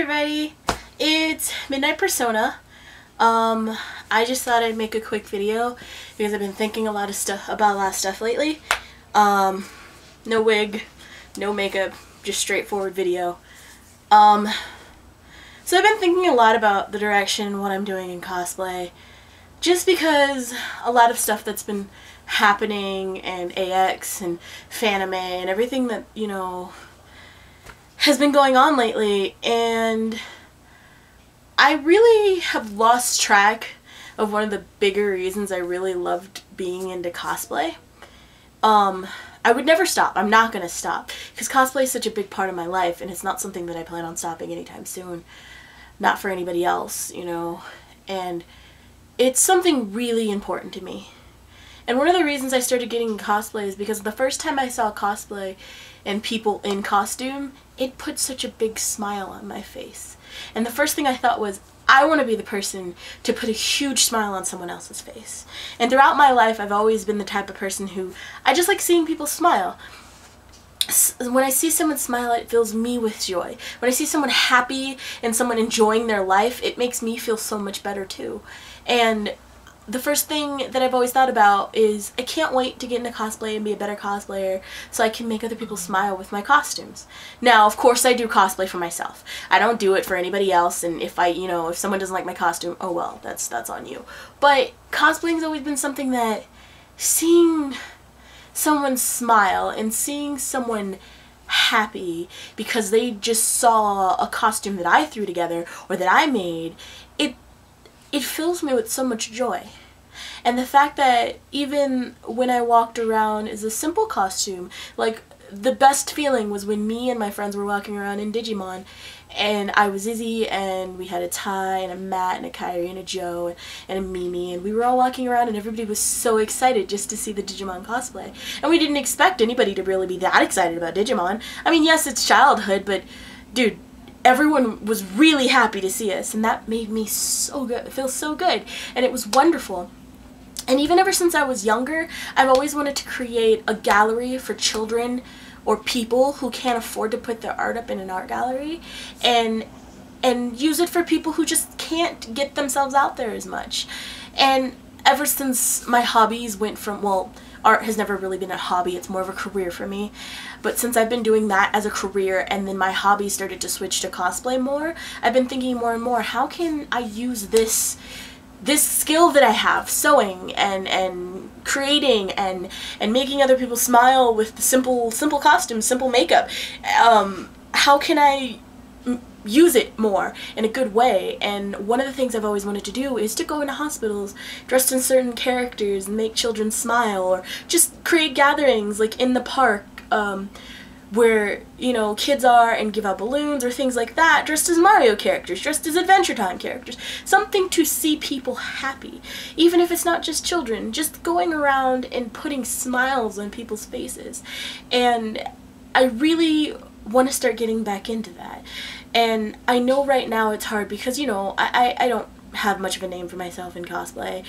everybody, it's Midnight Persona. I just thought I'd make a quick video because I've been thinking about a lot of stuff lately. No wig, no makeup, just straightforward video. So I've been thinking a lot about the direction, what I'm doing in cosplay, just because a lot of stuff that's been happening and AX and fanime and everything that, you know, has been going on lately, and I really have lost track of one of the bigger reasons I really loved being into cosplay. I would never stop. I'm not gonna stop because cosplay is such a big part of my life, and it's not something that I plan on stopping anytime soon. Not for anybody else, you know, and it's something really important to me. And one of the reasons I started getting into cosplay is because the first time I saw cosplay and people in costume, it put such a big smile on my face. And the first thing I thought was, I want to be the person to put a huge smile on someone else's face. And throughout my life, I've always been the type of person who, I just like seeing people smile. When I see someone smile, it fills me with joy. When I see someone happy and someone enjoying their life, it makes me feel so much better too. And the first thing that I've always thought about is I can't wait to get into cosplay and be a better cosplayer so I can make other people smile with my costumes. Now, of course, I do cosplay for myself. I don't do it for anybody else, and if if someone doesn't like my costume, oh well, that's on you. But cosplaying's always been something that seeing someone smile and seeing someone happy because they just saw a costume that I threw together or that I made, it fills me with so much joy. And the fact that even when I walked around as a simple costume, like, the best feeling was when me and my friends were walking around in Digimon, and I was Izzy, and we had a Tai, and a Matt, and a Kairi, and a Joe, and a Mimi, and we were all walking around, and everybody was so excited just to see the Digimon cosplay. And we didn't expect anybody to really be that excited about Digimon. I mean, yes, it's childhood, but, dude, everyone was really happy to see us, and that made me so good, feel so good, and it was wonderful. And even ever since I was younger, I've always wanted to create a gallery for children or people who can't afford to put their art up in an art gallery, and use it for people who just can't get themselves out there as much. And ever since my hobbies went from, well, art has never really been a hobby, it's more of a career for me. But since I've been doing that as a career and then my hobby started to switch to cosplay more, I've been thinking more and more, how can I use this skill that I have, sewing and creating and making other people smile with the simple costumes, simple makeup, how can I use it more in a good way? And one of the things I've always wanted to do is to go into hospitals dressed in certain characters and make children smile, or just create gatherings like in the park where, you know, kids are and give out balloons or things like that, dressed as Mario characters, dressed as Adventure Time characters. Something to see people happy, even if it's not just children, just going around and putting smiles on people's faces. And I really want to start getting back into that. And I know right now it's hard because, you know, I don't have much of a name for myself in cosplay,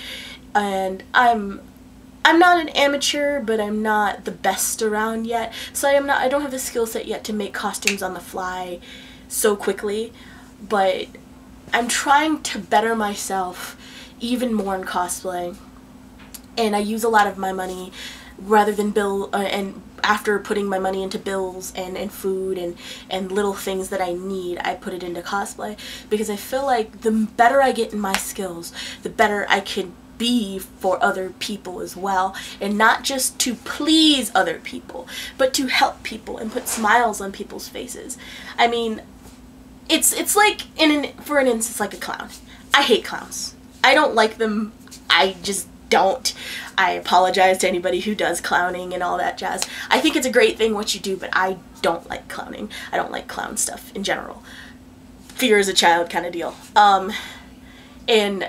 and I'm not an amateur, but I'm not the best around yet, so I don't have the skill set yet to make costumes on the fly so quickly, but I'm trying to better myself even more in cosplay, and I use a lot of my money rather than and after putting my money into bills and food and little things that I need, I put it into cosplay, because I feel like the better I get in my skills, the better I can be for other people as well, and not just to please other people, but to help people and put smiles on people's faces. I mean, it's like, for an instance, like a clown. I hate clowns. I don't like them. I just don't. I apologize to anybody who does clowning and all that jazz. I think it's a great thing what you do, but I don't like clowning. I don't like clown stuff in general. Fear as a child kind of deal. And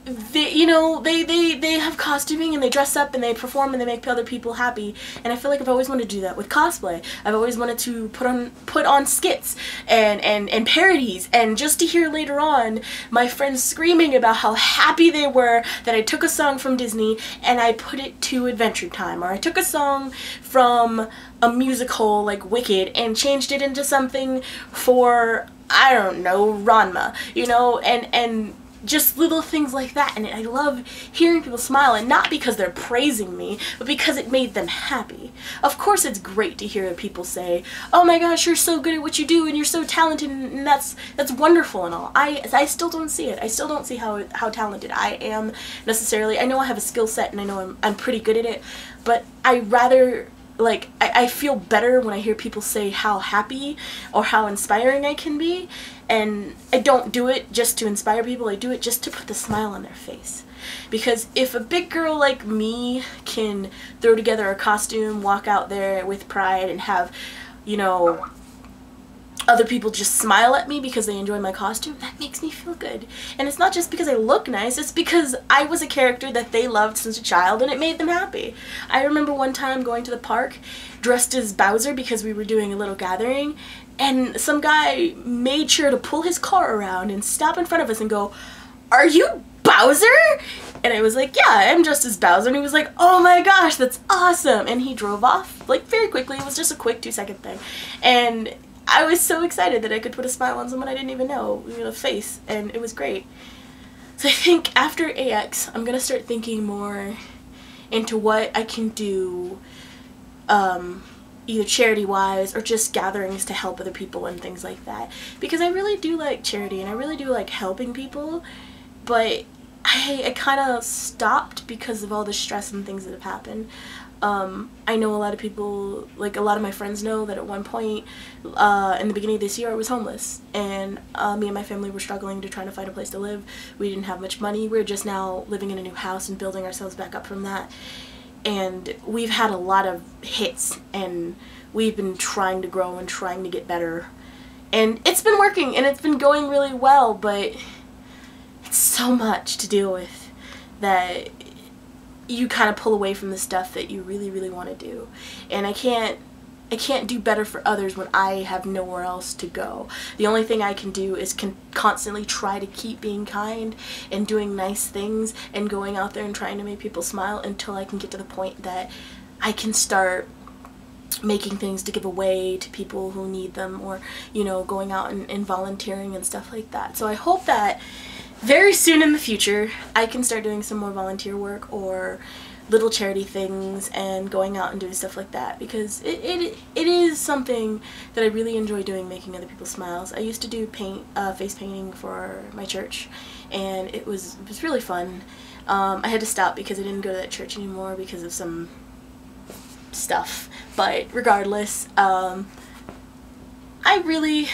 they have costuming and they dress up and they perform and they make other people happy, and I feel like I've always wanted to do that with cosplay. I've always wanted to put on skits and parodies, and just to hear later on my friends screaming about how happy they were that I took a song from Disney and I put it to Adventure Time, or I took a song from a musical like Wicked and changed it into something for, I don't know, Ranma, and just little things like that. And I love hearing people smile, and not because they're praising me, but because it made them happy. Of course it's great to hear people say, oh my gosh, you're so good at what you do and you're so talented, and that's wonderful and all. I still don't see it. I still don't see how talented I am necessarily. I know I have a skill set and I know I'm pretty good at it, but I rather, like, I feel better when I hear people say how happy or how inspiring I can be, and I don't do it just to inspire people, I do it just to put the smile on their face. Because if a big girl like me can throw together a costume, walk out there with pride, and have, other people just smile at me because they enjoy my costume, that makes me feel good. And it's not just because I look nice, it's because I was a character that they loved since a child and it made them happy. I remember one time going to the park dressed as Bowser because we were doing a little gathering, and some guy made sure to pull his car around and stop in front of us and go, "Are you Bowser?" And I was like, "Yeah, I'm dressed as Bowser." And he was like, "Oh my gosh, that's awesome." And he drove off, like, very quickly. It was just a quick 2-second thing. And I was so excited that I could put a smile on someone I didn't even know, face, and it was great. So I think after AX, I'm gonna start thinking more into what I can do, either charity-wise or just gatherings to help other people and things like that. Because I really do like charity and I really do like helping people, but I kind of stopped because of all the stress and things that have happened. I know a lot of people, like a lot of my friends know that at one point in the beginning of this year I was homeless, and me and my family were struggling to try to find a place to live. We didn't have much money. We're just now living in a new house and building ourselves back up from that. And we've had a lot of hits, and we've been trying to grow and trying to get better. And it's been working, and it's been going really well, but it's so much to deal with that you kind of pull away from the stuff that you really, really want to do. And I can't do better for others when I have nowhere else to go. The only thing I can do is constantly try to keep being kind and doing nice things and going out there and trying to make people smile until I can get to the point that I can start making things to give away to people who need them, or, going out and volunteering and stuff like that. So I hope that very soon in the future I can start doing some more volunteer work or little charity things and going out and doing stuff like that, because it is something that I really enjoy doing, making other people smiles. I used to do face painting for my church, and it was really fun. I had to stop because I didn't go to that church anymore because of some stuff, but regardless, I really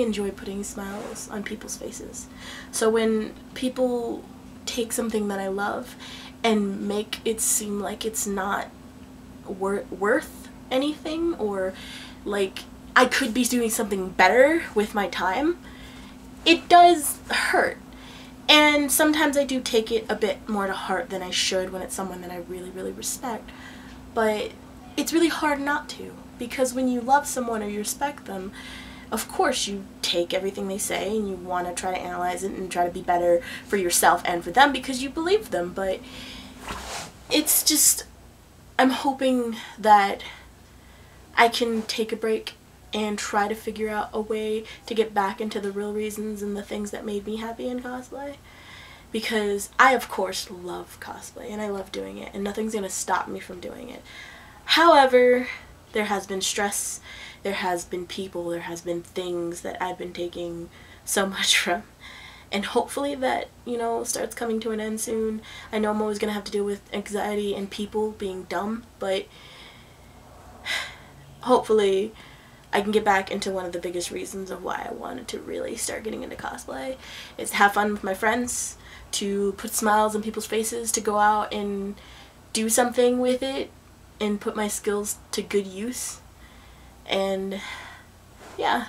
enjoy putting smiles on people's faces. So when people take something that I love and make it seem like it's not worth anything, or like I could be doing something better with my time, it does hurt. And sometimes I do take it a bit more to heart than I should when it's someone that I really, really respect. But it's really hard not to, because when you love someone or you respect them, of course you take everything they say and you want to try to analyze it and try to be better for yourself and for them because you believe them. But it's just, I'm hoping that I can take a break and try to figure out a way to get back into the real reasons and the things that made me happy in cosplay. Because I, of course, love cosplay and I love doing it, and nothing's going to stop me from doing it. However, there has been stress, there has been people, there has been things that I've been taking so much from. And hopefully that, starts coming to an end soon. I know I'm always going to have to deal with anxiety and people being dumb, but hopefully I can get back into one of the biggest reasons of why I wanted to really start getting into cosplay. Is to have fun with my friends, to put smiles on people's faces, to go out and do something with it and put my skills to good use. And yeah,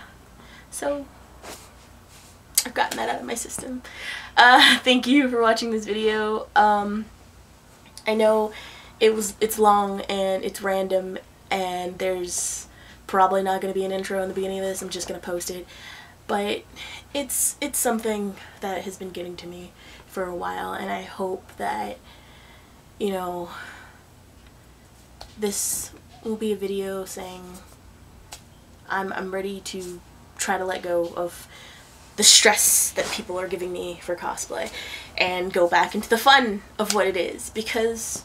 so I've gotten that out of my system. Thank you for watching this video. I know it's long and it's random and there's probably not going to be an intro in the beginning of this. I'm just going to post it. But it's something that has been getting to me for a while, and I hope that, you know, this will be a video saying I'm ready to try to let go of the stress that people are giving me for cosplay and go back into the fun of what it is, because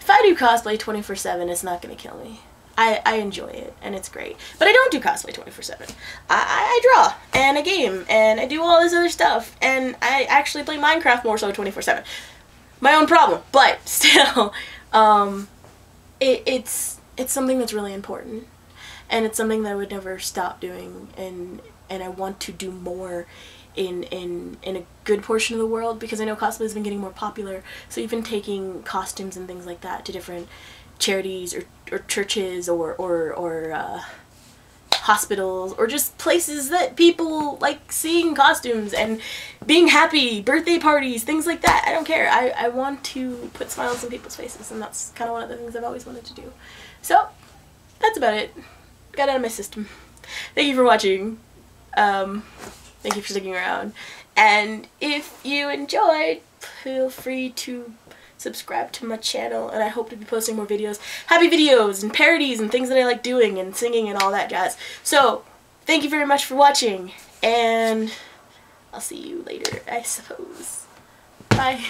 if I do cosplay 24/7, it's not going to kill me. I enjoy it and it's great, but I don't do cosplay 24/7. I draw and I game and I do all this other stuff, and I actually play Minecraft more so 24/7. My own problem, but still, it's something that's really important, and it's something that I would never stop doing, and I want to do more in a good portion of the world, because I know cosplay has been getting more popular. So even taking costumes and things like that to different charities or churches or hospitals, or just places that people like seeing costumes and being happy, birthday parties, things like that. I don't care. I want to put smiles on people's faces, and that's kind of one of the things I've always wanted to do. So that's about it. Got it out of my system. Thank you for watching. Thank you for sticking around, and if you enjoyed, feel free to subscribe to my channel, and I hope to be posting more videos, happy videos and parodies and things that I like doing and singing and all that jazz. So thank you very much for watching, and I'll see you later, I suppose. Bye.